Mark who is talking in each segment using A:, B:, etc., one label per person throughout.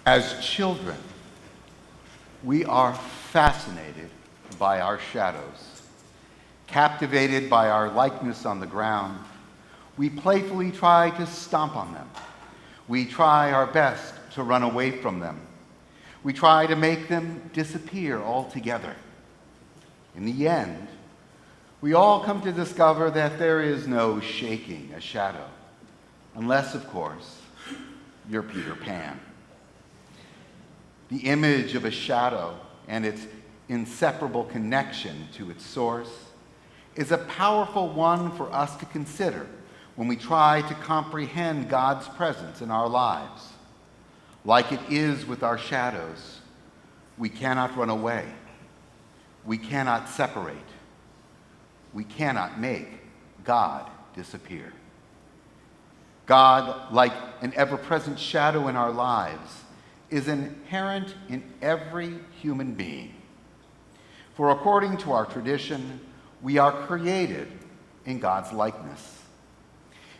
A: As children, we are fascinated by our shadows. Captivated by our likeness on the ground, we playfully try to stomp on them. We try our best to run away from them. We try to make them disappear altogether. In the end, we all come to discover that there is no shaking a shadow, unless, of course, you're Peter Pan. The image of a shadow and its inseparable connection to its source is a powerful one for us to consider when we try to comprehend God's presence in our lives. Like it is with our shadows, we cannot run away. We cannot separate. We cannot make God disappear. God, like an ever-present shadow in our lives, is inherent in every human being. For according to our tradition, we are created in God's likeness.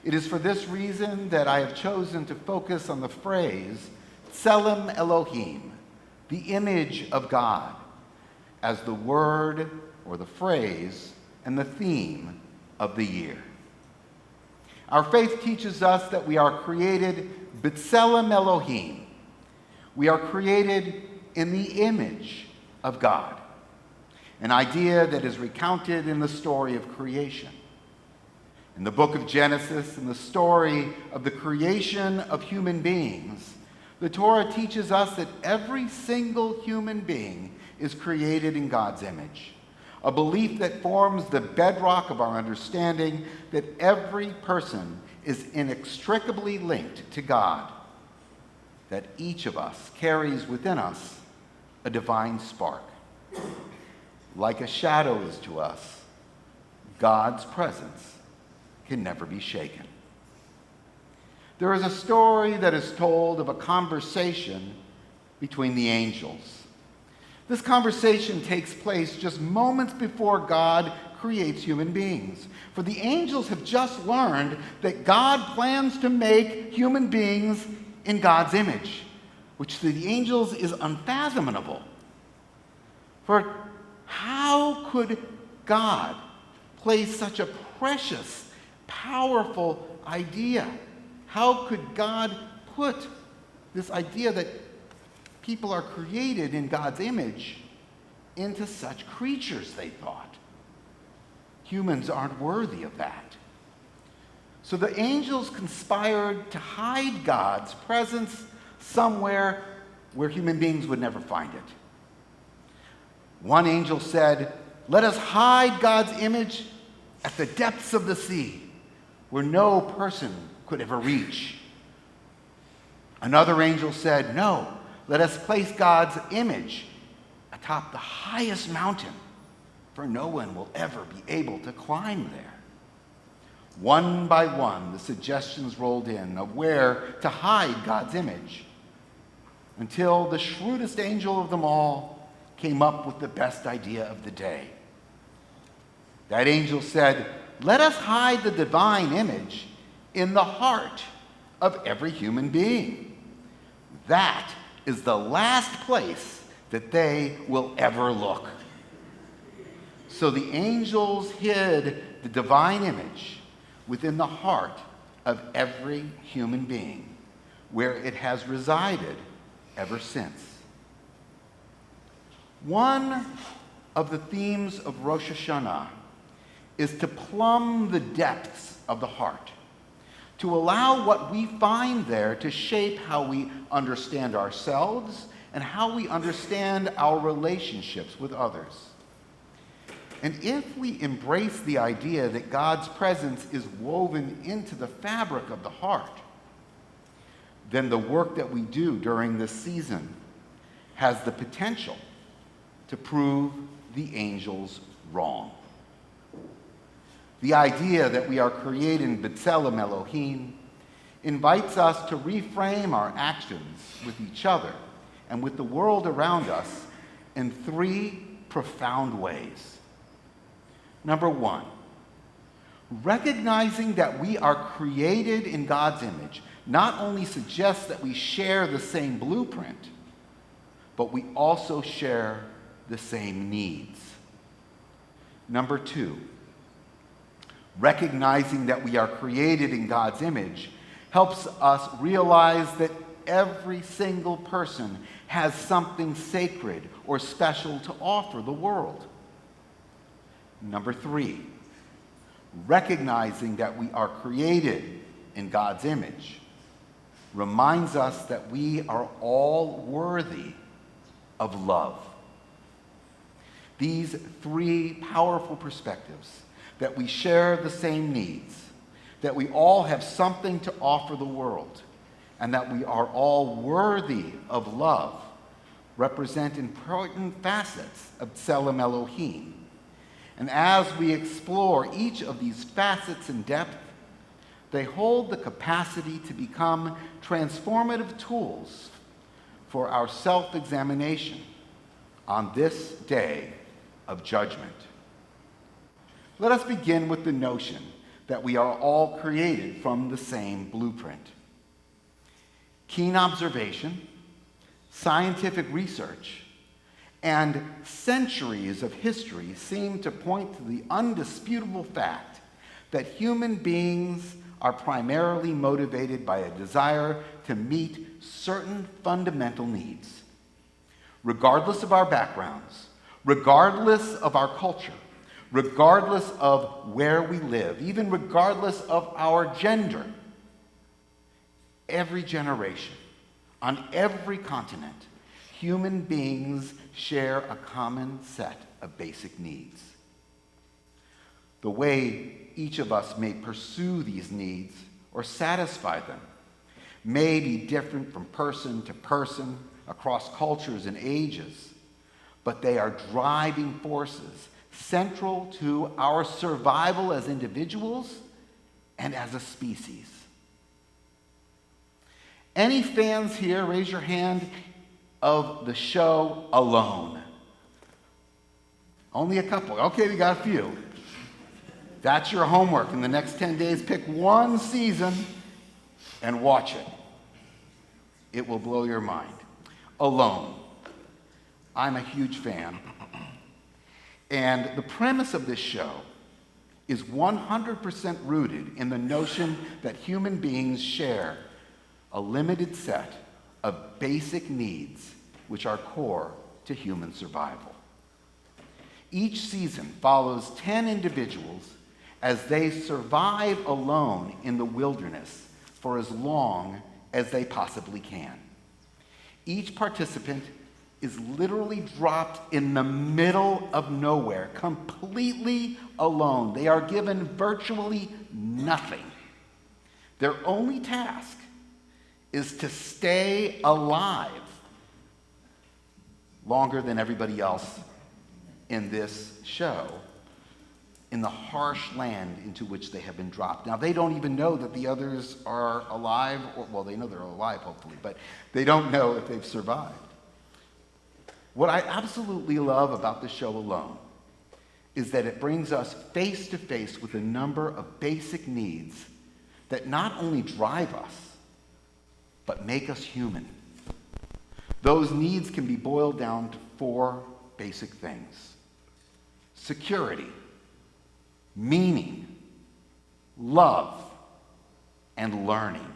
A: It is for this reason that I have chosen to focus on the phrase, Tselem Elohim, the image of God, as the word or the phrase and the theme of the year. Our faith teaches us that we are created B'Tselem Elohim. We are created in the image of God, an idea that is recounted in the story of creation. In the book of Genesis, in the story of the creation of human beings, the Torah teaches us that every single human being is created in God's image, a belief that forms the bedrock of our understanding that every person is inextricably linked to God, that each of us carries within us a divine spark. Like a shadow is to us, God's presence can never be shaken. There is a story that is told of a conversation between the angels. This conversation takes place just moments before God creates human beings. For the angels have just learned that God plans to make human beings in God's image, which to the angels is unfathomable. For how could God place such a precious, powerful idea? How could God put this idea that people are created in God's image into such creatures, they thought? Humans aren't worthy of that. So the angels conspired to hide God's presence somewhere where human beings would never find it. One angel said, "Let us hide God's image at the depths of the sea, where no person could ever reach." Another angel said, "No, let us place God's image atop the highest mountain, for no one will ever be able to climb there." One by one, the suggestions rolled in of where to hide God's image, until the shrewdest angel of them all came up with the best idea of the day. That angel said, "Let us hide the divine image in the heart of every human being. That is the last place that they will ever look." So the angels hid the divine image within the heart of every human being, where it has resided ever since. One of the themes of Rosh Hashanah is to plumb the depths of the heart, to allow what we find there to shape how we understand ourselves and how we understand our relationships with others. And if we embrace the idea that God's presence is woven into the fabric of the heart, then the work that we do during this season has the potential to prove the angels wrong. The idea that we are created in B'Tselem Elohim invites us to reframe our actions with each other and with the world around us in three profound ways. Number one, recognizing that we are created in God's image not only suggests that we share the same blueprint, but we also share the same needs. Number 2, recognizing that we are created in God's image helps us realize that every single person has something sacred or special to offer the world. Number 3, recognizing that we are created in God's image reminds us that we are all worthy of love. These 3 powerful perspectives, that we share the same needs, that we all have something to offer the world, and that we are all worthy of love, represent important facets of Tselem Elohim. And as we explore each of these facets in depth, they hold the capacity to become transformative tools for our self-examination on this day of judgment. Let us begin with the notion that we are all created from the same blueprint. Keen observation, scientific research, and centuries of history seem to point to the undisputable fact that human beings are primarily motivated by a desire to meet certain fundamental needs. Regardless of our backgrounds, regardless of our culture, regardless of where we live, even regardless of our gender, every generation, on every continent, human beings share a common set of basic needs. The way each of us may pursue these needs or satisfy them may be different from person to person across cultures and ages, but they are driving forces central to our survival as individuals and as a species. Any fans here, raise your hand, of the show Alone? Only a couple. Okay, we got a few. That's your homework. In the next 10 days, pick one season and watch it. It will blow your mind. Alone. I'm a huge fan. And the premise of this show is 100% rooted in the notion that human beings share a limited set of basic needs which are core to human survival. Each season follows 10 individuals as they survive alone in the wilderness for as long as they possibly can. Each participant is literally dropped in the middle of nowhere, completely alone. They are given virtually nothing. Their only task is to stay alive longer than everybody else in this show, in the harsh land into which they have been dropped. Now, they don't even know that the others are alive, or, well, they know they're alive, hopefully, but they don't know if they've survived. What I absolutely love about the show Alone is that it brings us face to face with a number of basic needs that not only drive us, but make us human. Those needs can be boiled down to 4 basic things: security, meaning, love, and learning.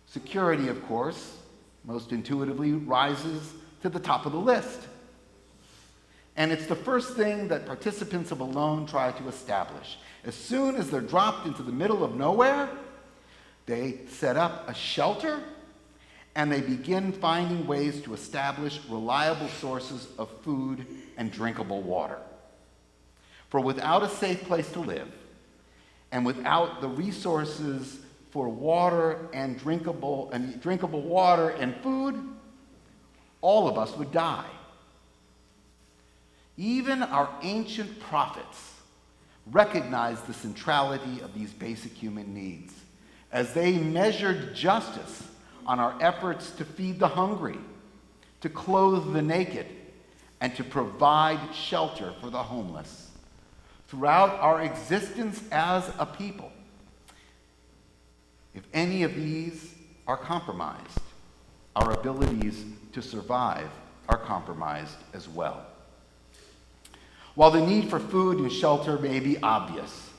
A: Security, of course, most intuitively rises to the top of the list. And it's the first thing that participants of Alone try to establish. As soon as they're dropped into the middle of nowhere, they set up a shelter and they begin finding ways to establish reliable sources of food and drinkable water. For without a safe place to live, and without the resources for water and drinkable water and food, all of us would die. Even our ancient prophets recognized the centrality of these basic human needs as they measured justice on our efforts to feed the hungry, to clothe the naked, and to provide shelter for the homeless. Throughout our existence as a people, If any of these are compromised, our abilities to survive are compromised as well. While the need for food and shelter may be obvious,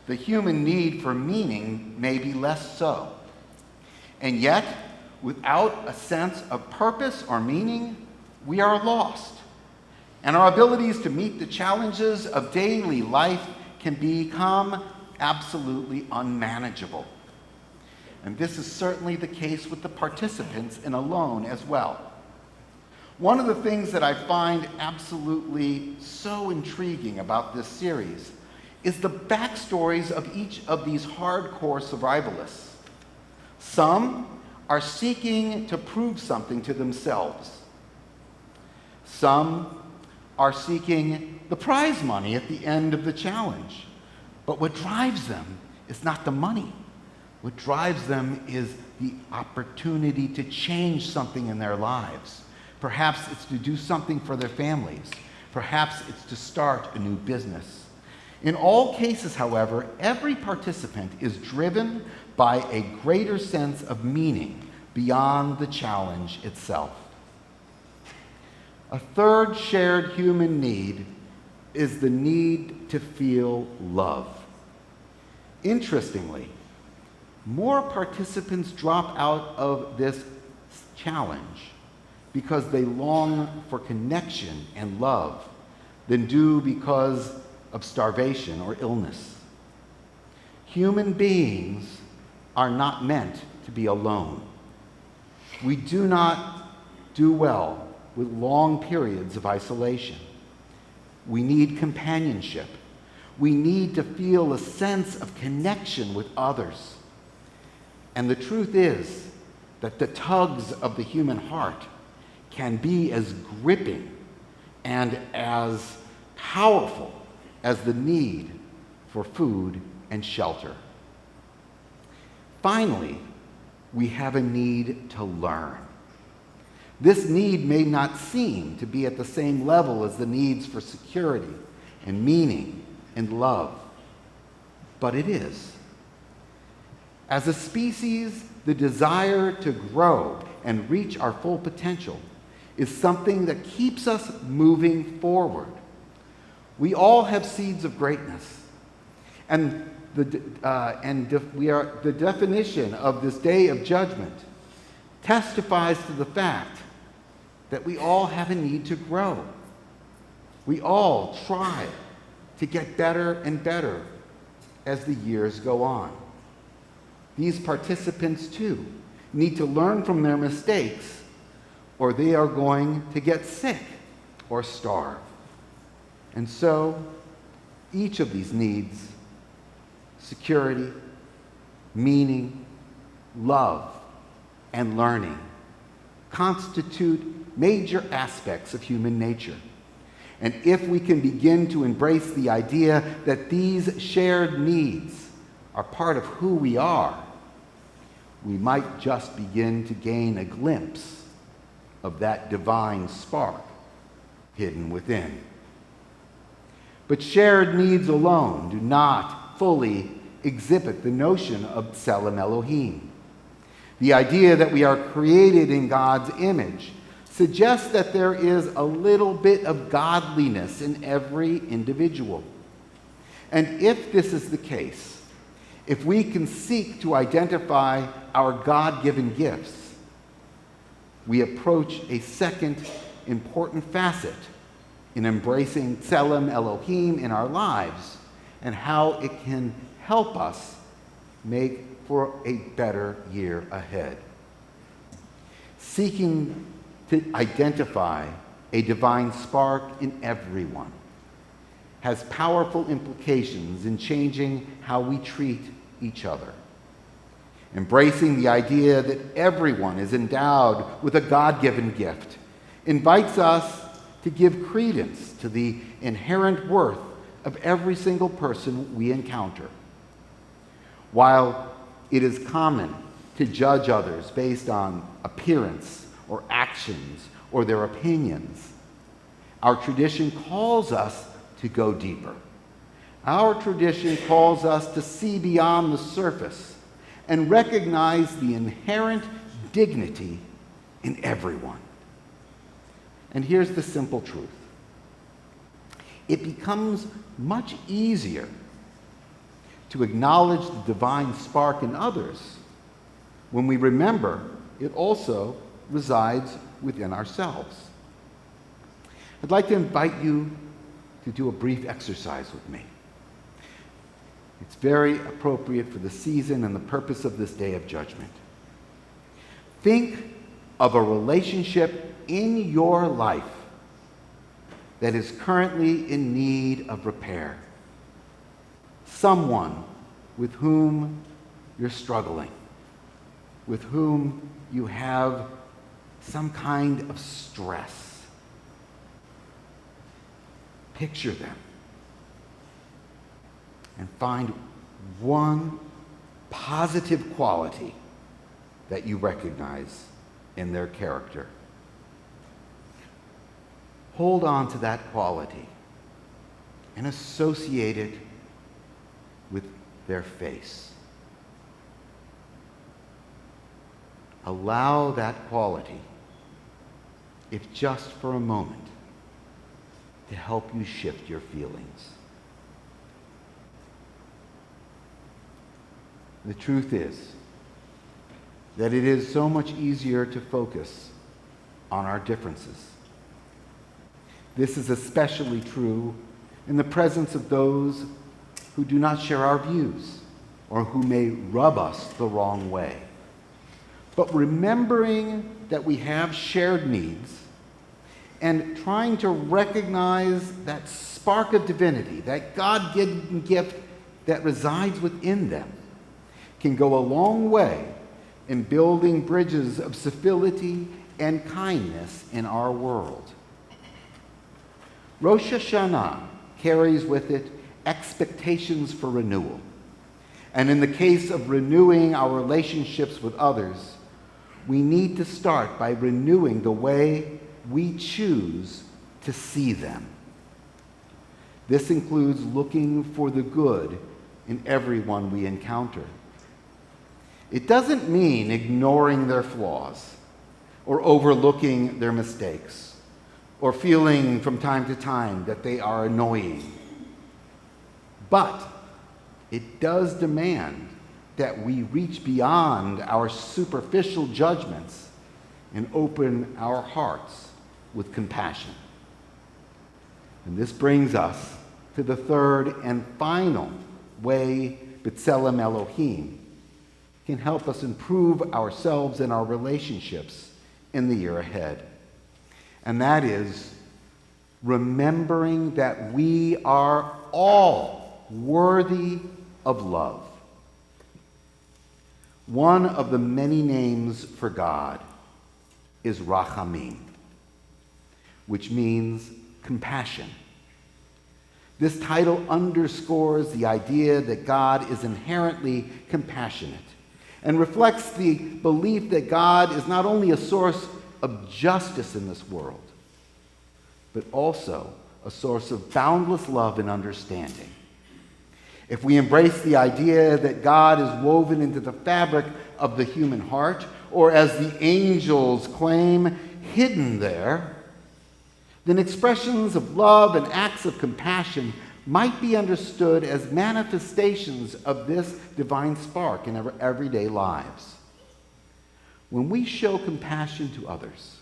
A: the human need for meaning may be less so. And yet, without a sense of purpose or meaning, we are lost. And our abilities to meet the challenges of daily life can become absolutely unmanageable. And this is certainly the case with the participants in Alone as well. One of the things that I find absolutely so intriguing about this series is the backstories of each of these hardcore survivalists. Some are seeking to prove something to themselves. Some are seeking the prize money at the end of the challenge. But what drives them is not the money. What drives them is the opportunity to change something in their lives. Perhaps it's to do something for their families. Perhaps it's to start a new business. In all cases, however, every participant is driven by a greater sense of meaning beyond the challenge itself. A third shared human need is the need to feel love. Interestingly, more participants drop out of this challenge because they long for connection and love than do because of starvation or illness. Human beings are not meant to be alone. We do not do well with long periods of isolation. We need companionship. We need to feel a sense of connection with others. And the truth is that the tugs of the human heart can be as gripping and as powerful as the need for food and shelter. Finally, we have a need to learn. This need may not seem to be at the same level as the needs for security and meaning and love, but it is. As a species, the desire to grow and reach our full potential is something that keeps us moving forward. We all have seeds of greatness, and the definition of this day of judgment testifies to the fact that we all have a need to grow. We all try to get better and better as the years go on. These participants, too, need to learn from their mistakes, or they are going to get sick or starve. And so, each of these needs, security, meaning, love, and learning, constitute major aspects of human nature. And if we can begin to embrace the idea that these shared needs are part of who we are, we might just begin to gain a glimpse of that divine spark hidden within. But shared needs alone do not fully exhibit the notion of Tselem Elohim. The idea that we are created in God's image suggests that there is a little bit of godliness in every individual. And if this is the case, if we can seek to identify our God-given gifts, we approach a second important facet in embracing Tselem Elohim in our lives and how it can help us make for a better year ahead. Seeking to identify a divine spark in everyone has powerful implications in changing how we treat each other. Embracing the idea that everyone is endowed with a God-given gift invites us to give credence to the inherent worth of every single person we encounter. While it is common to judge others based on appearance or actions or their opinions, our tradition calls us to go deeper. Our tradition calls us to see beyond the surface and recognize the inherent dignity in everyone. And here's the simple truth. It becomes much easier to acknowledge the divine spark in others when we remember it also resides within ourselves. I'd like to invite you to do a brief exercise with me. It's very appropriate for the season and the purpose of this day of judgment. Think of a relationship in your life that is currently in need of repair. Someone with whom you're struggling, with whom you have some kind of stress. Picture them and find one positive quality that you recognize in their character. Hold on to that quality and associate it with their face. Allow that quality, if just for a moment, to help you shift your feelings. The truth is that it is so much easier to focus on our differences. This is especially true in the presence of those who do not share our views or who may rub us the wrong way. But remembering that we have shared needs and trying to recognize that spark of divinity, that God-given gift that resides within them, can go a long way in building bridges of civility and kindness in our world. Rosh Hashanah carries with it expectations for renewal. And in the case of renewing our relationships with others, we need to start by renewing the way we choose to see them. This includes looking for the good in everyone we encounter. It doesn't mean ignoring their flaws or overlooking their mistakes or feeling from time to time that they are annoying. But it does demand that we reach beyond our superficial judgments and open our hearts with compassion. And this brings us to the third and final way B'Tselem Elohim can help us improve ourselves and our relationships in the year ahead. And that is remembering that we are all worthy of love. One of the many names for God is Rachamim, which means compassion. This title underscores the idea that God is inherently compassionate and reflects the belief that God is not only a source of justice in this world, but also a source of boundless love and understanding. If we embrace the idea that God is woven into the fabric of the human heart, or as the angels claim, hidden there, then expressions of love and acts of compassion might be understood as manifestations of this divine spark in our everyday lives. When we show compassion to others,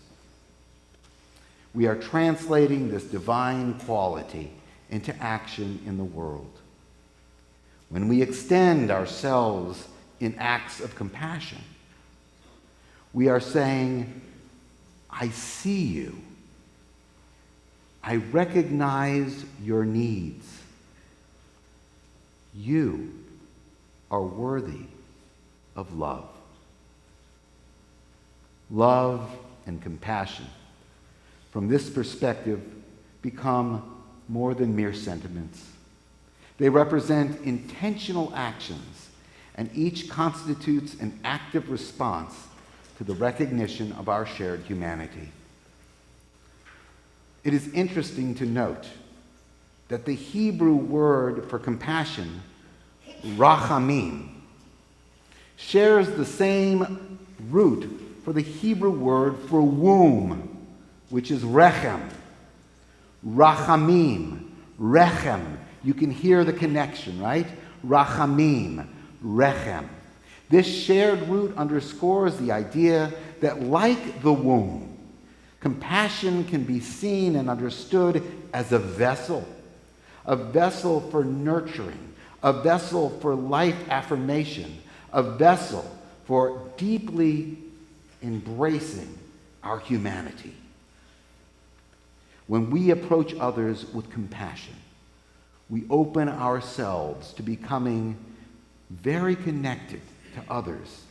A: we are translating this divine quality into action in the world. When we extend ourselves in acts of compassion, we are saying, I see you. I recognize your needs. You are worthy of love. Love and compassion, from this perspective, become more than mere sentiments. They represent intentional actions, and each constitutes an active response to the recognition of our shared humanity. It is interesting to note that the Hebrew word for compassion, rachamim, shares the same root for the Hebrew word for womb, which is rechem. Rachamim, rechem. You can hear the connection, right? Rachamim, rechem. This shared root underscores the idea that, like the womb, compassion can be seen and understood as a vessel for nurturing, a vessel for life affirmation, a vessel for deeply embracing our humanity. When we approach others with compassion, we open ourselves to becoming very connected to others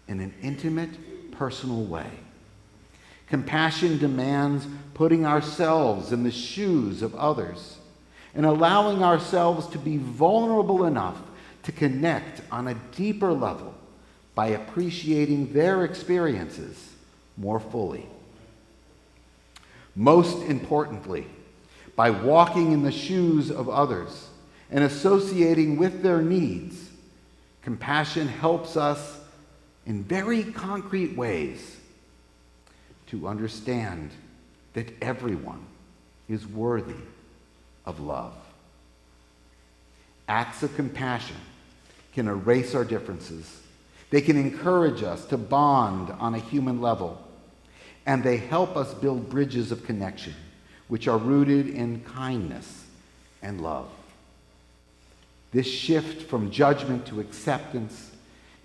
A: in an intimate, personal way. Compassion demands putting ourselves in the shoes of others and allowing ourselves to be vulnerable enough to connect on a deeper level by appreciating their experiences more fully. Most importantly, by walking in the shoes of others and associating with their needs, compassion helps us in very concrete ways to understand that everyone is worthy of love. Acts of compassion can erase our differences. They can encourage us to bond on a human level, and they help us build bridges of connection, which are rooted in kindness and love. This shift from judgment to acceptance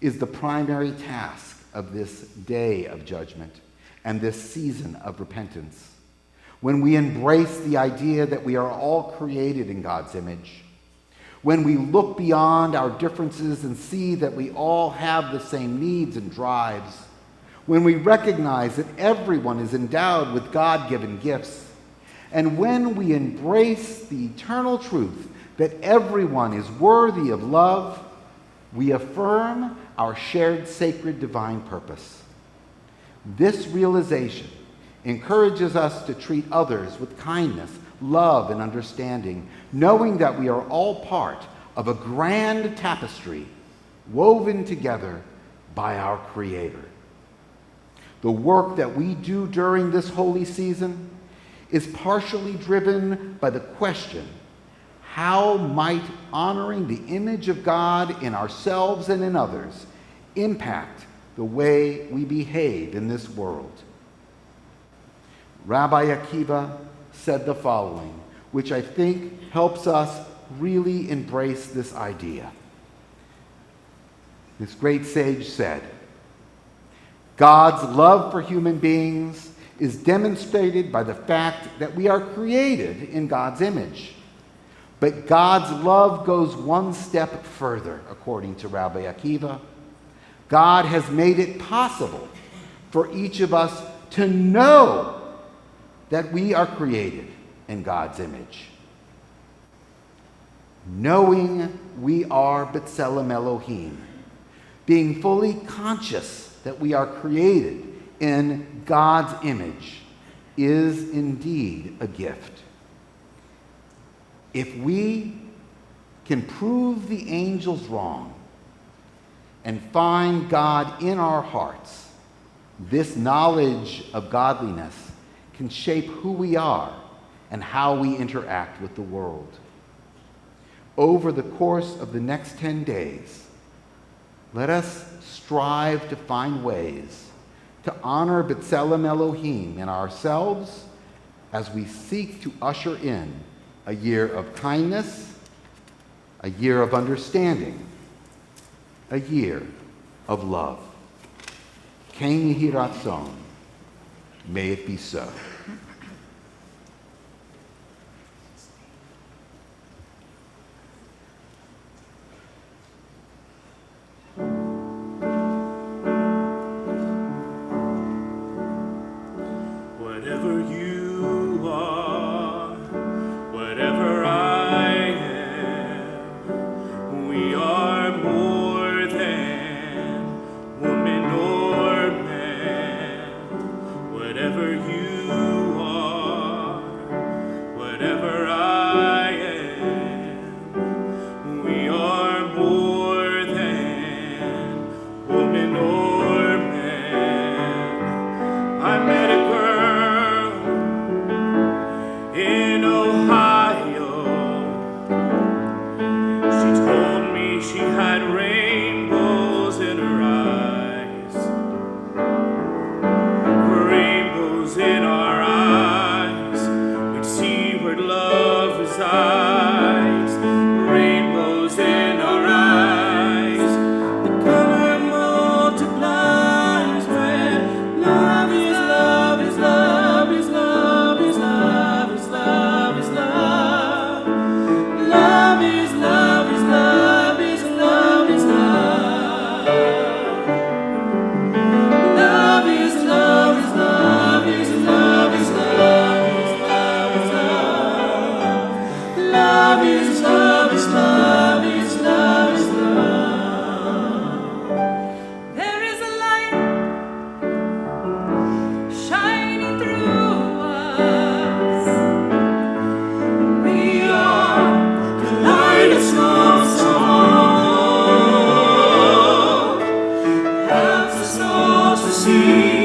A: is the primary task of this day of judgment and this season of repentance. When we embrace the idea that we are all created in God's image, when we look beyond our differences and see that we all have the same needs and drives, when we recognize that everyone is endowed with God-given gifts, and when we embrace the eternal truth that everyone is worthy of love, we affirm our shared sacred divine purpose. This realization encourages us to treat others with kindness, love, and understanding, knowing that we are all part of a grand tapestry woven together by our Creator. The work that we do during this holy season is partially driven by the question, how might honoring the image of God in ourselves and in others impact the way we behave in this world? Rabbi Akiva said the following, which I think helps us really embrace this idea. This great sage said, God's love for human beings is demonstrated by the fact that we are created in God's image. But God's love goes one step further, according to Rabbi Akiva. God has made it possible for each of us to know that we are created in God's image. Knowing we are B'Tselem Elohim, being fully conscious that we are created in God's image, is indeed a gift. If we can prove the angels wrong and find God in our hearts, this knowledge of godliness can shape who we are and how we interact with the world. Over the course of the next 10 days, let us strive to find ways to honor B'Tselem Elohim in ourselves as we seek to usher in a year of kindness, a year of understanding, a year of love. Ken Yehi Ratzon. May it be so.
B: Whatever you are, whatever I am, we are more than woman or man. Whatever you are, see.